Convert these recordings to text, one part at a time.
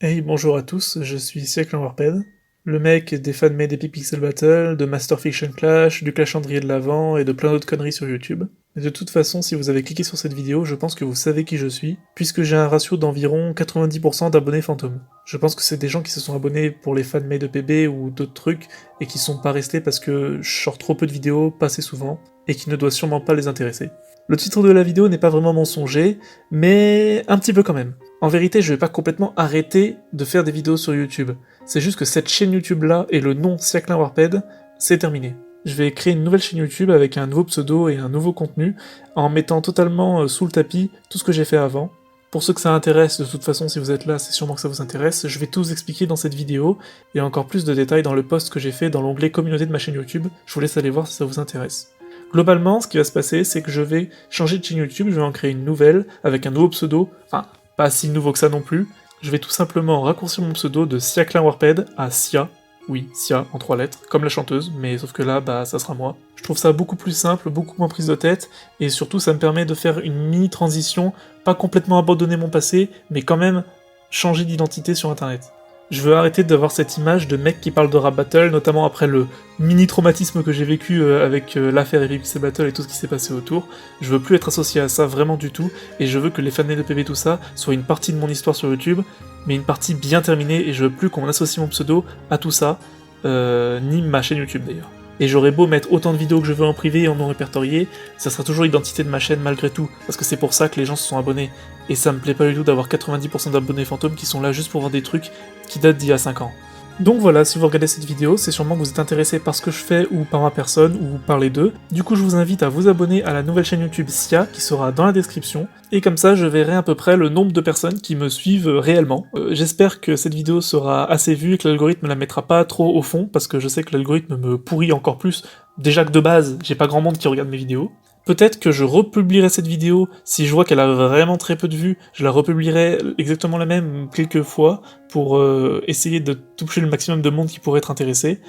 Hey, bonjour à tous, je suis Siècle en Warped, le mec des fan-made Epic Pixel Battle, de Master Fiction Clash, du Clash Chandrier de l'Avent et de plein d'autres conneries sur YouTube. Et de toute façon, si vous avez cliqué sur cette vidéo, je pense que vous savez qui je suis, puisque j'ai un ratio d'environ 90% d'abonnés fantômes. Je pense que c'est des gens qui se sont abonnés pour les fan-made de PB ou d'autres trucs, et qui sont pas restés parce que je sors trop peu de vidéos, pas assez souvent, et qui ne doit sûrement pas les intéresser. Le titre de la vidéo n'est pas vraiment mensonger, mais un petit peu quand même. En vérité, je vais pas complètement arrêter de faire des vidéos sur YouTube. C'est juste que cette chaîne YouTube là et le nom Siaklin Warped, c'est terminé. Je vais créer une nouvelle chaîne YouTube avec un nouveau pseudo et un nouveau contenu, en mettant totalement sous le tapis tout ce que j'ai fait avant. Pour ceux que ça intéresse, de toute façon, si vous êtes là, c'est sûrement que ça vous intéresse, je vais tout vous expliquer dans cette vidéo, et encore plus de détails dans le post que j'ai fait dans l'onglet communauté de ma chaîne YouTube, je vous laisse aller voir si ça vous intéresse. Globalement, ce qui va se passer, c'est que je vais changer de chaîne YouTube, je vais en créer une nouvelle, avec un nouveau pseudo, enfin, pas si nouveau que ça non plus. Je vais tout simplement raccourcir mon pseudo de Siaklin Warped à Sia, oui, Sia en 3 lettres, comme la chanteuse, mais sauf que là, bah, ça sera moi. Je trouve ça beaucoup plus simple, beaucoup moins prise de tête, et surtout ça me permet de faire une mini transition, pas complètement abandonner mon passé, mais quand même changer d'identité sur internet. Je veux arrêter d'avoir cette image de mec qui parle de rap battle, notamment après le mini-traumatisme que j'ai vécu avec l'affaire Epic Pixel Battle et tout ce qui s'est passé autour. Je veux plus être associé à ça vraiment du tout, et je veux que les fans de PB tout ça soient une partie de mon histoire sur YouTube, mais une partie bien terminée, et je veux plus qu'on associe mon pseudo à tout ça, ni ma chaîne YouTube d'ailleurs. Et j'aurais beau mettre autant de vidéos que je veux en privé et en non répertorié, ça sera toujours l'identité de ma chaîne malgré tout, parce que c'est pour ça que les gens se sont abonnés. Et ça me plaît pas du tout d'avoir 90% d'abonnés fantômes qui sont là juste pour voir des trucs qui datent d'il y a 5 ans. Donc voilà, si vous regardez cette vidéo, c'est sûrement que vous êtes intéressé par ce que je fais ou par ma personne ou par les deux. Du coup, je vous invite à vous abonner à la nouvelle chaîne YouTube Sia qui sera dans la description. Et comme ça, je verrai à peu près le nombre de personnes qui me suivent réellement. J'espère que cette vidéo sera assez vue et que l'algorithme la mettra pas trop au fond parce que je sais que l'algorithme me pourrit encore plus. Déjà que de base, j'ai pas grand monde qui regarde mes vidéos. Peut-être que je republierai cette vidéo, si je vois qu'elle a vraiment très peu de vues, je la republierai exactement la même quelques fois, pour essayer de toucher le maximum de monde qui pourrait être intéressé,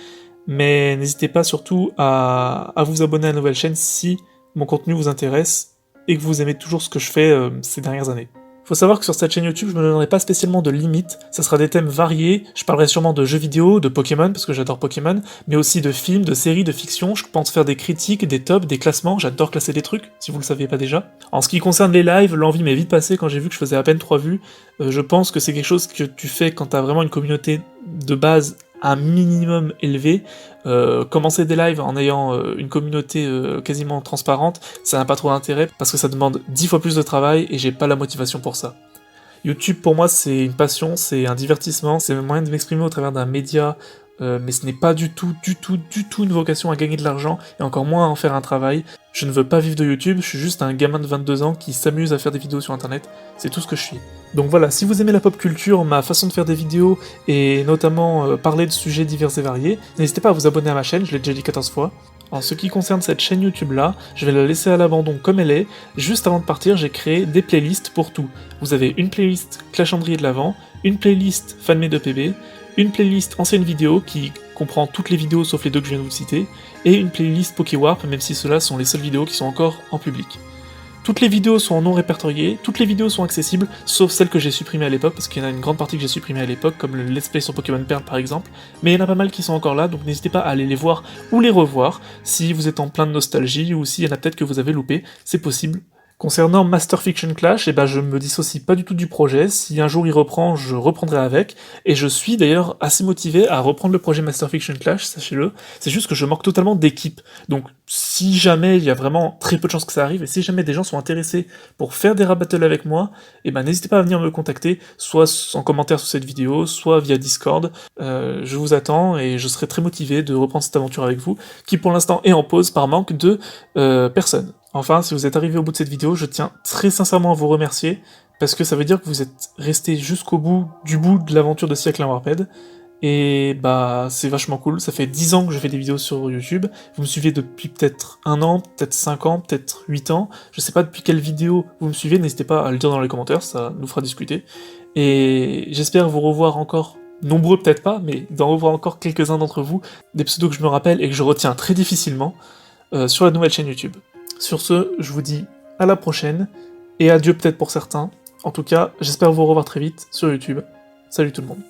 mais n'hésitez pas surtout à vous abonner à la nouvelle chaîne si mon contenu vous intéresse, et que vous aimez toujours ce que je fais ces dernières années. Faut savoir que sur cette chaîne YouTube, je me donnerai pas spécialement de limites, ça sera des thèmes variés, je parlerai sûrement de jeux vidéo, de Pokémon, parce que j'adore Pokémon, mais aussi de films, de séries, de fiction, je pense faire des critiques, des tops, des classements, j'adore classer des trucs, si vous le saviez pas déjà. En ce qui concerne les lives, l'envie m'est vite passée quand j'ai vu que je faisais à peine 3 vues, je pense que c'est quelque chose que tu fais quand t'as vraiment une communauté de base un minimum élevé. Commencer des lives en ayant une communauté quasiment transparente, ça n'a pas trop d'intérêt parce que ça demande 10 fois plus de travail et j'ai pas la motivation pour ça. YouTube pour moi c'est une passion, c'est un divertissement, c'est un moyen de m'exprimer au travers d'un média, mais ce n'est pas du tout une vocation à gagner de l'argent, et encore moins à en faire un travail. Je ne veux pas vivre de YouTube, je suis juste un gamin de 22 ans qui s'amuse à faire des vidéos sur internet, c'est tout ce que je suis. Donc voilà, si vous aimez la pop culture, ma façon de faire des vidéos, et notamment parler de sujets divers et variés, n'hésitez pas à vous abonner à ma chaîne, je l'ai déjà dit 14 fois. En ce qui concerne cette chaîne YouTube là, je vais la laisser à l'abandon comme elle est. Juste avant de partir, j'ai créé des playlists pour tout. Vous avez une playlist Clash Chandrier de l'Avent, une playlist fanmade de PB, une playlist ancienne vidéo qui comprend toutes les vidéos sauf les deux que je viens de vous citer, et une playlist Pokéwarp, même si ceux-là sont les seules vidéos qui sont encore en public. Toutes les vidéos sont en non répertorié, toutes les vidéos sont accessibles, sauf celles que j'ai supprimées à l'époque, parce qu'il y en a une grande partie que j'ai supprimées à l'époque, comme le let's play sur Pokémon Perle par exemple, mais il y en a pas mal qui sont encore là, donc n'hésitez pas à aller les voir ou les revoir, si vous êtes en plein de nostalgie, ou s'il y en a peut-être que vous avez loupé, c'est possible. Concernant Master Fiction Clash, je me dissocie pas du tout du projet, si un jour il reprend, je reprendrai avec, et je suis d'ailleurs assez motivé à reprendre le projet Master Fiction Clash, sachez-le, c'est juste que je manque totalement d'équipe, donc si jamais il y a vraiment très peu de chances que ça arrive, et si jamais des gens sont intéressés pour faire des rap battles avec moi, n'hésitez pas à venir me contacter, soit en commentaire sous cette vidéo, soit via Discord, je vous attends, et je serai très motivé de reprendre cette aventure avec vous, qui pour l'instant est en pause par manque de personnes. Enfin, si vous êtes arrivé au bout de cette vidéo, je tiens très sincèrement à vous remercier, parce que ça veut dire que vous êtes resté jusqu'au bout de l'aventure de Siaklin Warped, et c'est vachement cool, ça fait 10 ans que je fais des vidéos sur YouTube, vous me suivez depuis peut-être 1 an, peut-être 5 ans, peut-être 8 ans, je sais pas depuis quelle vidéo vous me suivez, n'hésitez pas à le dire dans les commentaires, ça nous fera discuter, et j'espère vous revoir encore, nombreux peut-être pas, mais d'en revoir encore quelques-uns d'entre vous, des pseudos que je me rappelle et que je retiens très difficilement, sur la nouvelle chaîne YouTube. Sur ce, je vous dis à la prochaine, et adieu peut-être pour certains. En tout cas, j'espère vous revoir très vite sur YouTube. Salut tout le monde.